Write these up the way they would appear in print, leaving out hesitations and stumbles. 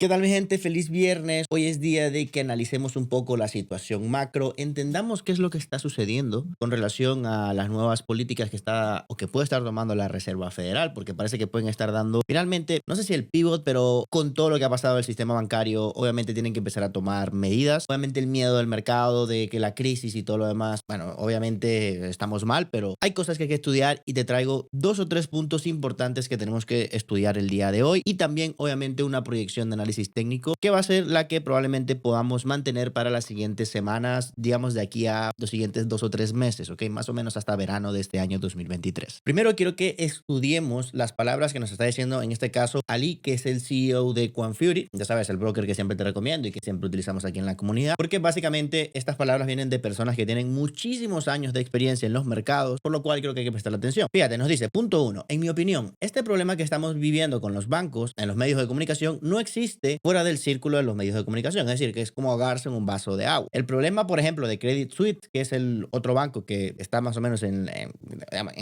¿Qué tal, mi gente? Feliz viernes. Hoy es día de que analicemos un poco la situación macro, entendamos qué es lo que está sucediendo con relación a las nuevas políticas que está o que puede estar tomando la Reserva Federal, porque parece que pueden estar dando finalmente, no sé si el pivot, pero con todo lo que ha pasado en el sistema bancario, obviamente tienen que empezar a tomar medidas. Obviamente el miedo del mercado, de que la crisis y todo lo demás, bueno, obviamente estamos mal, pero hay cosas que hay que estudiar y te traigo dos o tres puntos importantes que tenemos que estudiar el día de hoy y también obviamente una proyección de análisis técnico que va a ser la que probablemente podamos mantener para las siguientes semanas, digamos de aquí a los siguientes 2 o 3 meses, ¿ok? Más o menos hasta verano de este año 2023. Primero quiero que estudiemos las palabras que nos está diciendo en este caso Ali, que es el CEO de QuantFury, ya sabes, el broker que siempre te recomiendo y que siempre utilizamos aquí en la comunidad, porque básicamente estas palabras vienen de personas que tienen muchísimos años de experiencia en los mercados, por lo cual creo que hay que prestar atención. Fíjate, nos dice, punto uno, en mi opinión, este problema que estamos viviendo con los bancos en los medios de comunicación no existe fuera del círculo de los medios de comunicación, es decir, que es como ahogarse en un vaso de agua. El problema, por ejemplo, de Credit Suisse, que es el otro banco que está más o menos en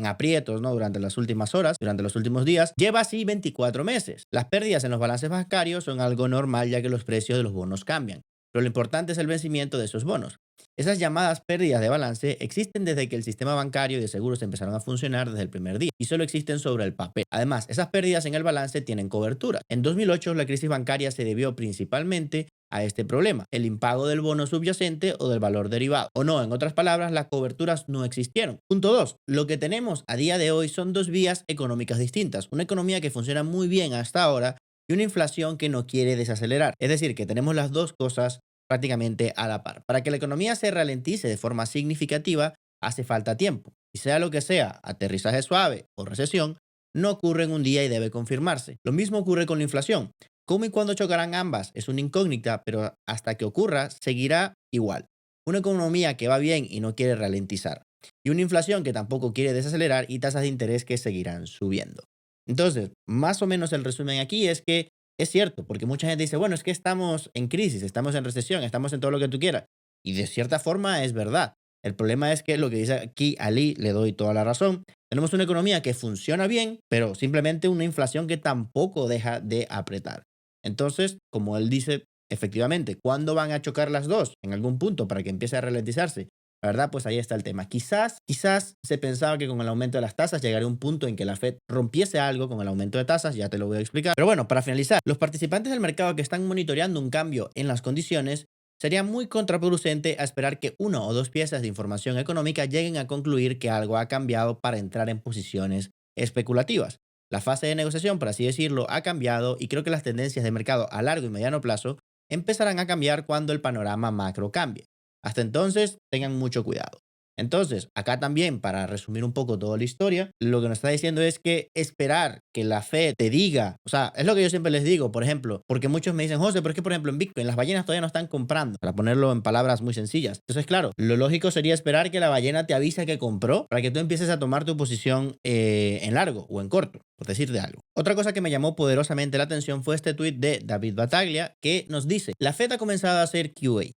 aprietos, ¿no? Durante las últimas horas, durante los últimos días, lleva así 24 meses. Las pérdidas en los balances bancarios son algo normal ya que los precios de los bonos cambian, pero lo importante es el vencimiento de esos bonos. Esas llamadas pérdidas de balance existen desde que el sistema bancario y de seguros empezaron a funcionar desde el primer día y solo existen sobre el papel. Además, esas pérdidas en el balance tienen cobertura. En 2008, la crisis bancaria se debió principalmente a este problema, el impago del bono subyacente o del valor derivado. O no, en otras palabras, las coberturas no existieron. Punto 2. Lo que tenemos a día de hoy son dos vías económicas distintas. Una economía que funciona muy bien hasta ahora y una inflación que no quiere desacelerar. Es decir, que tenemos las dos cosas prácticamente a la par. Para que la economía se ralentice de forma significativa, hace falta tiempo. Y sea lo que sea, aterrizaje suave o recesión, no ocurre en un día y debe confirmarse. Lo mismo ocurre con la inflación. ¿Cómo y cuándo chocarán ambas? Es una incógnita, pero hasta que ocurra, seguirá igual. Una economía que va bien y no quiere ralentizar. Y una inflación que tampoco quiere desacelerar y tasas de interés que seguirán subiendo. Entonces, más o menos el resumen aquí es que es cierto, porque mucha gente dice, bueno, es que estamos en crisis, estamos en recesión, estamos en todo lo que tú quieras. Y de cierta forma es verdad. El problema es que lo que dice aquí Ali, le doy toda la razón. Tenemos una economía que funciona bien, pero simplemente una inflación que tampoco deja de apretar. Entonces, como él dice, efectivamente, ¿cuándo van a chocar las dos? En algún punto para que empiece a ralentizarse. La verdad, pues ahí está el tema. Quizás se pensaba que con el aumento de las tasas llegaría un punto en que la Fed rompiese algo con el aumento de tasas, ya te lo voy a explicar. Pero bueno, para finalizar, los participantes del mercado que están monitoreando un cambio en las condiciones, sería muy contraproducente a esperar que una o dos piezas de información económica lleguen a concluir que algo ha cambiado para entrar en posiciones especulativas. La fase de negociación, por así decirlo, ha cambiado y creo que las tendencias de mercado a largo y mediano plazo empezarán a cambiar cuando el panorama macro cambie. Hasta entonces, tengan mucho cuidado. Entonces, acá también, para resumir un poco toda la historia, lo que nos está diciendo es que esperar que la Fed te diga, o sea, es lo que yo siempre les digo, por ejemplo, porque muchos me dicen, José, pero es que, por ejemplo, en Bitcoin las ballenas todavía no están comprando, para ponerlo en palabras muy sencillas. Entonces, claro, lo lógico sería esperar que la ballena te avise que compró para que tú empieces a tomar tu posición en largo o en corto, por decirte algo. Otra cosa que me llamó poderosamente la atención fue este tweet de David Battaglia que nos dice, la Fed ha comenzado a hacer QE,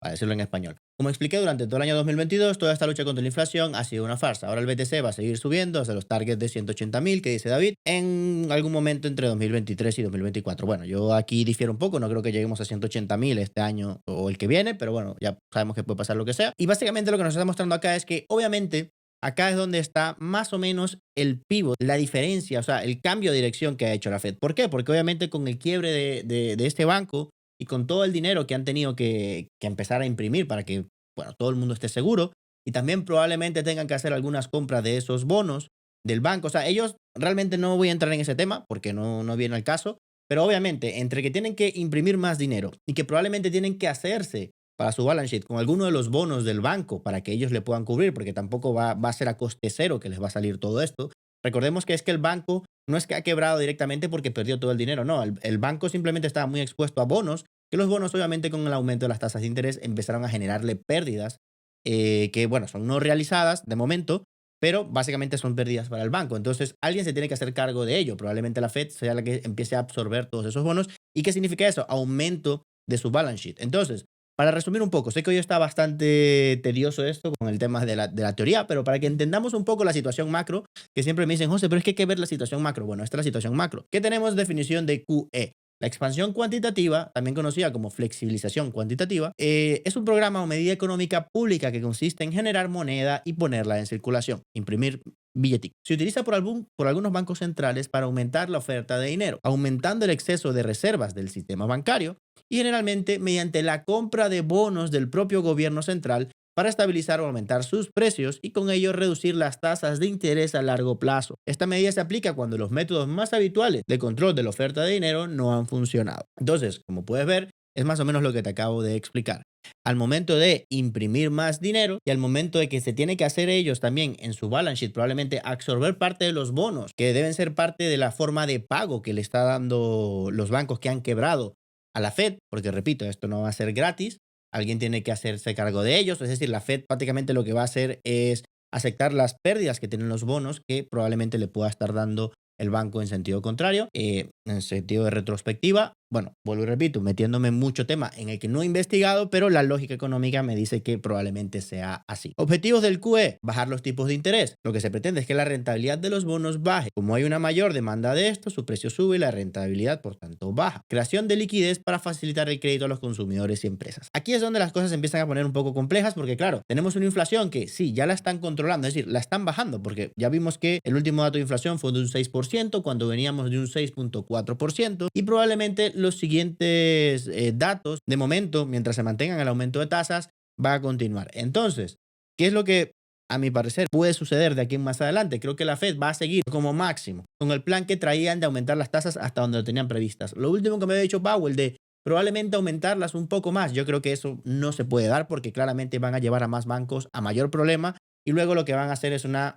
para decirlo en español. Como expliqué durante todo el año 2022, toda esta lucha contra la inflación ha sido una farsa. Ahora el BTC va a seguir subiendo hasta los targets de 180.000 que dice David en algún momento entre 2023 y 2024. Bueno, yo aquí difiero un poco, no creo que lleguemos a 180.000 este año o el que viene, pero bueno, ya sabemos que puede pasar lo que sea. Y básicamente lo que nos está mostrando acá es que obviamente acá es donde está más o menos el pivot, la diferencia, o sea, el cambio de dirección que ha hecho la Fed. ¿Por qué? Porque obviamente con el quiebre de este banco y con todo el dinero que han tenido que empezar a imprimir para que, bueno, todo el mundo esté seguro, y también probablemente tengan que hacer algunas compras de esos bonos del banco. O sea, ellos realmente no voy a entrar en ese tema porque no viene al caso, pero obviamente entre que tienen que imprimir más dinero y que probablemente tienen que hacerse para su balance sheet con alguno de los bonos del banco para que ellos le puedan cubrir, porque tampoco va a ser a coste cero que les va a salir todo esto. Recordemos que es que el banco no es que ha quebrado directamente porque perdió todo el dinero, no, el banco simplemente estaba muy expuesto a bonos, que los bonos obviamente con el aumento de las tasas de interés empezaron a generarle pérdidas que, bueno, son no realizadas de momento, pero básicamente son pérdidas para el banco. Entonces, alguien se tiene que hacer cargo de ello. Probablemente la Fed sea la que empiece a absorber todos esos bonos. ¿Y qué significa eso? Aumento de su balance sheet. Entonces, para resumir un poco, sé que hoy está bastante tedioso esto con el tema de la teoría, pero para que entendamos un poco la situación macro, que siempre me dicen, José, pero es que hay que ver la situación macro. Bueno, esta es la situación macro. ¿Qué tenemos definición de QE? La expansión cuantitativa, también conocida como flexibilización cuantitativa, es un programa o medida económica pública que consiste en generar moneda y ponerla en circulación, imprimir billetico. Se utiliza por algunos bancos centrales para aumentar la oferta de dinero, aumentando el exceso de reservas del sistema bancario y generalmente mediante la compra de bonos del propio gobierno central para estabilizar o aumentar sus precios y con ello reducir las tasas de interés a largo plazo. Esta medida se aplica cuando los métodos más habituales de control de la oferta de dinero no han funcionado. Entonces, como puedes ver, es más o menos lo que te acabo de explicar. Al momento de imprimir más dinero y al momento de que se tiene que hacer ellos también en su balance sheet, probablemente absorber parte de los bonos que deben ser parte de la forma de pago que le está dando los bancos que han quebrado a la Fed, porque repito, esto no va a ser gratis, alguien tiene que hacerse cargo de ellos, es decir, la Fed prácticamente lo que va a hacer es aceptar las pérdidas que tienen los bonos que probablemente le pueda estar dando el banco en sentido contrario, en sentido de retrospectiva. Bueno, vuelvo y repito, metiéndome en mucho tema en el que no he investigado, pero la lógica económica me dice que probablemente sea así. Objetivos del QE, bajar los tipos de interés. Lo que se pretende es que la rentabilidad de los bonos baje. Como hay una mayor demanda de esto, su precio sube y la rentabilidad, por tanto, baja. Creación de liquidez para facilitar el crédito a los consumidores y empresas. Aquí es donde las cosas empiezan a poner un poco complejas porque, claro, tenemos una inflación que sí, ya la están controlando, es decir, la están bajando porque ya vimos que el último dato de inflación fue de un 6% cuando veníamos de un 6.4% y probablemente los siguientes datos, de momento, mientras se mantengan el aumento de tasas, va a continuar. Entonces, ¿qué es lo que a mi parecer puede suceder de aquí en más adelante? Creo que la Fed va a seguir como máximo con el plan que traían de aumentar las tasas hasta donde lo tenían previstas. Lo último que me había dicho Powell de probablemente aumentarlas un poco más, yo creo que eso no se puede dar porque claramente van a llevar a más bancos a mayor problema y luego lo que van a hacer es una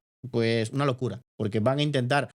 locura, porque van a intentar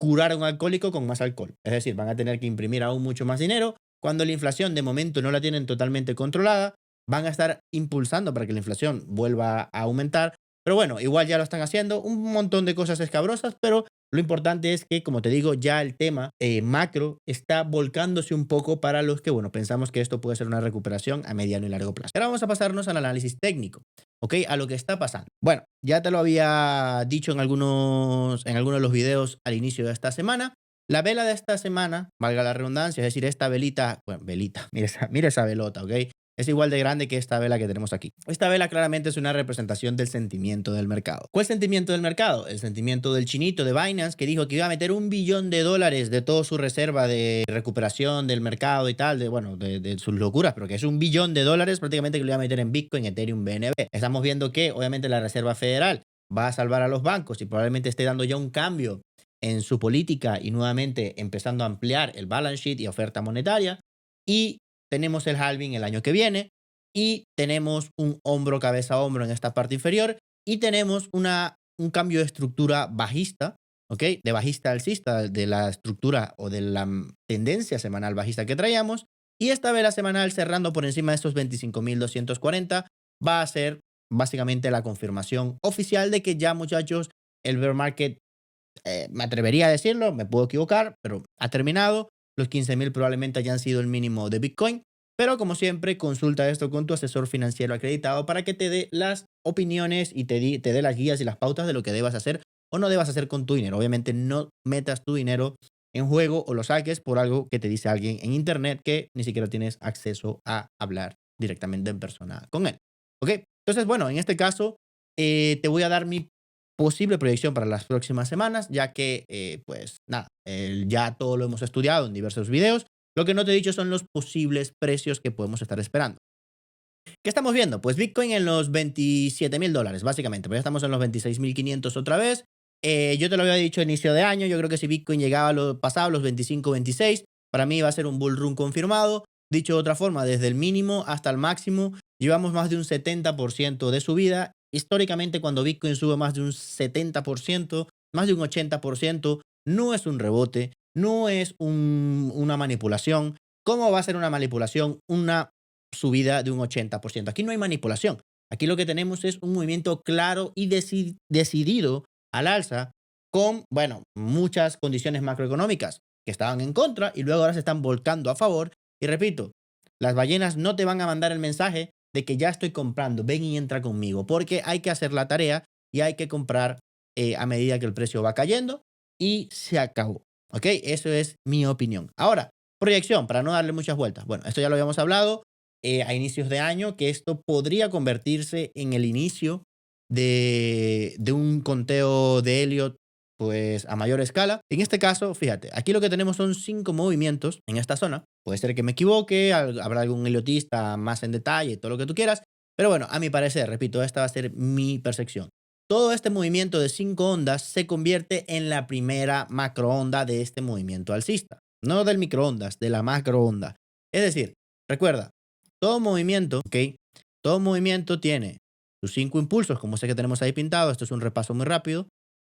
curar a un alcohólico con más alcohol. Es decir, van a tener que imprimir aún mucho más dinero. Cuando la inflación de momento no la tienen totalmente controlada, van a estar impulsando para que la inflación vuelva a aumentar. Pero bueno, igual ya lo están haciendo. Un montón de cosas escabrosas, pero lo importante es que, como te digo, ya el tema macro está volcándose un poco para los que, bueno, pensamos que esto puede ser una recuperación a mediano y largo plazo. Ahora vamos a pasarnos al análisis técnico. ¿Ok? A lo que está pasando. Bueno, ya te lo había dicho en algunos de los videos al inicio de esta semana. La vela de esta semana, valga la redundancia, es decir, esta velita, bueno, velita, mira esa velota, ¿ok? Es igual de grande que esta vela que tenemos aquí. Esta vela claramente es una representación del sentimiento del mercado. ¿Cuál sentimiento del mercado? El sentimiento del chinito de Binance que dijo que iba a meter $1 billón de toda su reserva de recuperación del mercado y tal, de sus locuras, pero que es $1 billón prácticamente que lo iba a meter en Bitcoin, Ethereum, BNB. Estamos viendo que obviamente la Reserva Federal va a salvar a los bancos y probablemente esté dando ya un cambio en su política y nuevamente empezando a ampliar el balance sheet y oferta monetaria. Y tenemos el halving el año que viene y tenemos un hombro, cabeza a hombro en esta parte inferior y tenemos un cambio de estructura bajista, ¿ok? De bajista alcista, de la estructura o de la tendencia semanal bajista que traíamos. Y esta vela semanal cerrando por encima de estos 25.240 va a ser básicamente la confirmación oficial de que ya, muchachos, el bear market, me atrevería a decirlo, me puedo equivocar, pero ha terminado. Los 15.000 probablemente hayan sido el mínimo de Bitcoin. Pero como siempre, consulta esto con tu asesor financiero acreditado para que te dé las opiniones y te dé las guías y las pautas de lo que debas hacer o no debas hacer con tu dinero. Obviamente no metas tu dinero en juego o lo saques por algo que te dice alguien en internet que ni siquiera tienes acceso a hablar directamente en persona con él. ¿Ok? Entonces, bueno, en este caso te voy a dar mi posible proyección para las próximas semanas, ya que, pues nada, ya todo lo hemos estudiado en diversos videos. Lo que no te he dicho son los posibles precios que podemos estar esperando. ¿Qué estamos viendo? Pues Bitcoin en los $27.000, básicamente. Pues ya estamos en los 26.500 otra vez. Yo te lo había dicho a inicio de año. Yo creo que si Bitcoin llegaba a lo pasado, los 25, 26, para mí va a ser un bull run confirmado. Dicho de otra forma, desde el mínimo hasta el máximo, llevamos más de un 70% de subida. Históricamente, cuando Bitcoin sube más de un 70%, más de un 80%, no es un rebote, no es una manipulación. ¿Cómo va a ser una manipulación? Una subida de un 80%. Aquí no hay manipulación. Aquí lo que tenemos es un movimiento claro y decidido al alza con, bueno, muchas condiciones macroeconómicas que estaban en contra y luego ahora se están volcando a favor. Y repito, las ballenas no te van a mandar el mensaje de que ya estoy comprando, ven y entra conmigo, porque hay que hacer la tarea y hay que comprar a medida que el precio va cayendo y se acabó. ¿Ok? Eso es mi opinión. Ahora, Proyección, para no darle muchas vueltas. Bueno, esto ya lo habíamos hablado a inicios de año, que esto podría convertirse en el inicio de un conteo de Elliott pues a mayor escala. En este caso, fíjate, aquí lo que tenemos son 5 movimientos en esta zona. Puede ser que me equivoque, habrá algún heliotista más en detalle, todo lo que tú quieras. Pero bueno, a mi parecer, repito, esta va a ser mi percepción. Todo este movimiento de 5 ondas se convierte en la primera macroonda de este movimiento alcista. No del microondas, de la macroonda. Es decir, recuerda, todo movimiento, ¿ok? Todo movimiento tiene sus 5 impulsos, como sé que tenemos ahí pintado. Esto es un repaso muy rápido.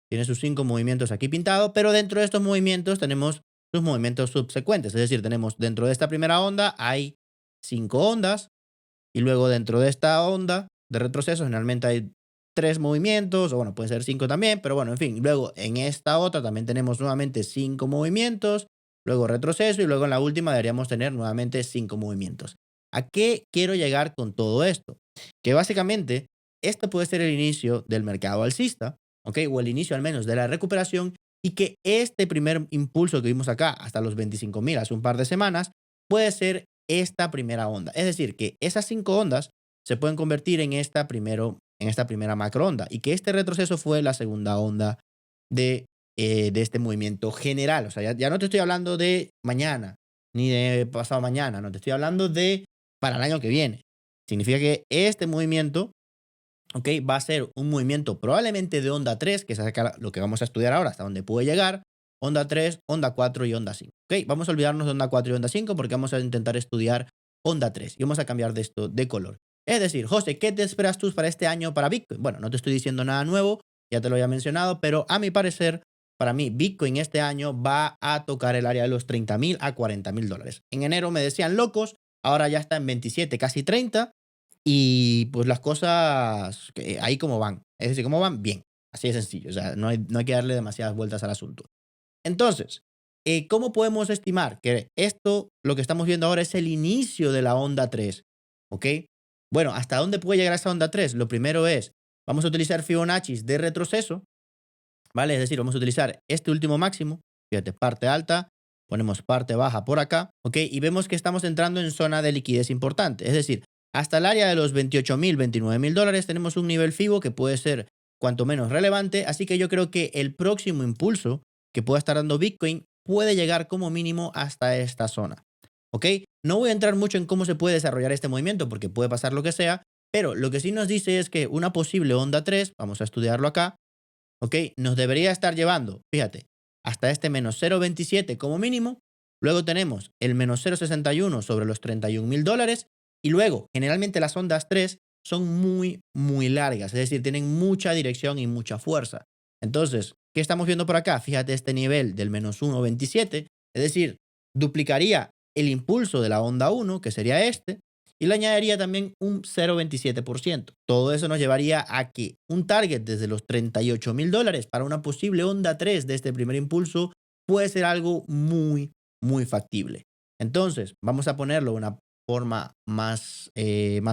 Tiene sus 5 movimientos aquí pintados, pero dentro de estos movimientos tenemos sus movimientos subsecuentes. Es decir, tenemos dentro de esta primera onda hay 5 ondas y luego dentro de esta onda de retroceso generalmente hay 3 movimientos, o bueno, pueden ser 5 también, pero bueno, en fin. Luego en esta otra también tenemos nuevamente 5 movimientos, luego retroceso y luego en la última deberíamos tener nuevamente 5 movimientos. ¿A qué quiero llegar con todo esto? Que básicamente este puede ser el inicio del mercado alcista, ¿ok? O el inicio al menos de la recuperación, y que este primer impulso que vimos acá hasta los 25.000 hace un par de semanas puede ser esta primera onda. Es decir, que esas 5 ondas se pueden convertir en esta primera macroonda, y que este retroceso fue la segunda onda de este movimiento general. O sea, ya no te estoy hablando de mañana ni de pasado mañana, no te estoy hablando de para el año que viene. Significa que este movimiento, ¿ok? Va a ser un movimiento probablemente de onda 3, que es lo que vamos a estudiar ahora, hasta donde puede llegar. Onda 3, onda 4 y onda 5. ¿Ok? Vamos a olvidarnos de onda 4 y onda 5 porque vamos a intentar estudiar onda 3 y vamos a cambiar de esto de color. Es decir, José, ¿qué te esperas tú para este año para Bitcoin? Bueno, no te estoy diciendo nada nuevo, ya te lo había mencionado, pero a mi parecer, para mí, Bitcoin este año va a tocar el área de los 30.000 a 40.000 dólares. En enero me decían locos, ahora ya está en 27, casi 30. Y pues las cosas ahí como van. Es decir, cómo van bien. Así de sencillo. O sea, no hay que darle demasiadas vueltas al asunto. Entonces, ¿cómo podemos estimar que esto, lo que estamos viendo ahora, es el inicio de la onda 3? ¿Ok? Bueno, ¿hasta dónde puede llegar esa onda 3? Lo primero es, vamos a utilizar Fibonacci de retroceso, ¿vale? Es decir, vamos a utilizar este último máximo, fíjate, parte alta, ponemos parte baja por acá, ¿ok? Y vemos que estamos entrando en zona de liquidez importante. Es decir, hasta el área de los 28.000, 29.000 dólares tenemos un nivel FIBO que puede ser cuanto menos relevante. Así que yo creo que el próximo impulso que pueda estar dando Bitcoin puede llegar como mínimo hasta esta zona, ¿ok? No voy a entrar mucho en cómo se puede desarrollar este movimiento porque puede pasar lo que sea, pero lo que sí nos dice es que una posible onda 3, vamos a estudiarlo acá, ¿ok? Nos debería estar llevando, fíjate, hasta este menos 0.27 como mínimo. Luego tenemos el menos 0.61 sobre los 31.000 dólares. Y luego, generalmente las ondas 3 son muy, muy largas. Es decir, tienen mucha dirección y mucha fuerza. Entonces, ¿qué estamos viendo por acá? Fíjate este nivel del menos 1.27. Es decir, duplicaría el impulso de la onda 1, que sería este, y le añadiría también un 0.27%. Todo eso nos llevaría a que un target desde los 38.000 dólares para una posible onda 3 de este primer impulso puede ser algo muy, muy factible. Entonces, vamos a ponerlo de una forma más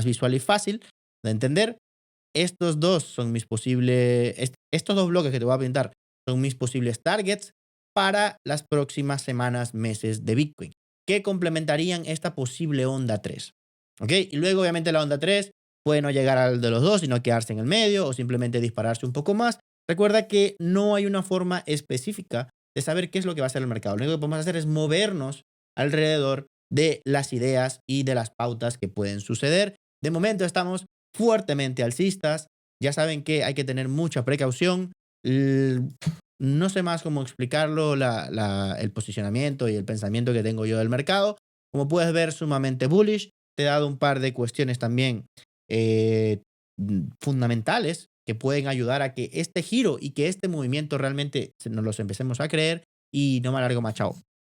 visual y fácil de entender. Estos dos son mis posibles, estos dos bloques que te voy a pintar son mis posibles targets para las próximas semanas, meses de Bitcoin, que complementarían esta posible onda 3. ¿Ok? Y luego, obviamente, la onda 3 puede no llegar al de los dos, sino quedarse en el medio o simplemente dispararse un poco más. Recuerda que no hay una forma específica de saber qué es lo que va a hacer el mercado. Lo único que podemos hacer es movernos alrededor de las ideas y de las pautas que pueden suceder. De momento estamos fuertemente alcistas. Ya saben que hay que tener mucha precaución. No sé más cómo explicarlo, el posicionamiento y el pensamiento que tengo yo del mercado. Como puedes ver, sumamente bullish. Te he dado un par de cuestiones también eh, fundamentales que pueden ayudar a que este giro y que este movimiento realmente nos los empecemos a creer. Y no me alargo más, chao.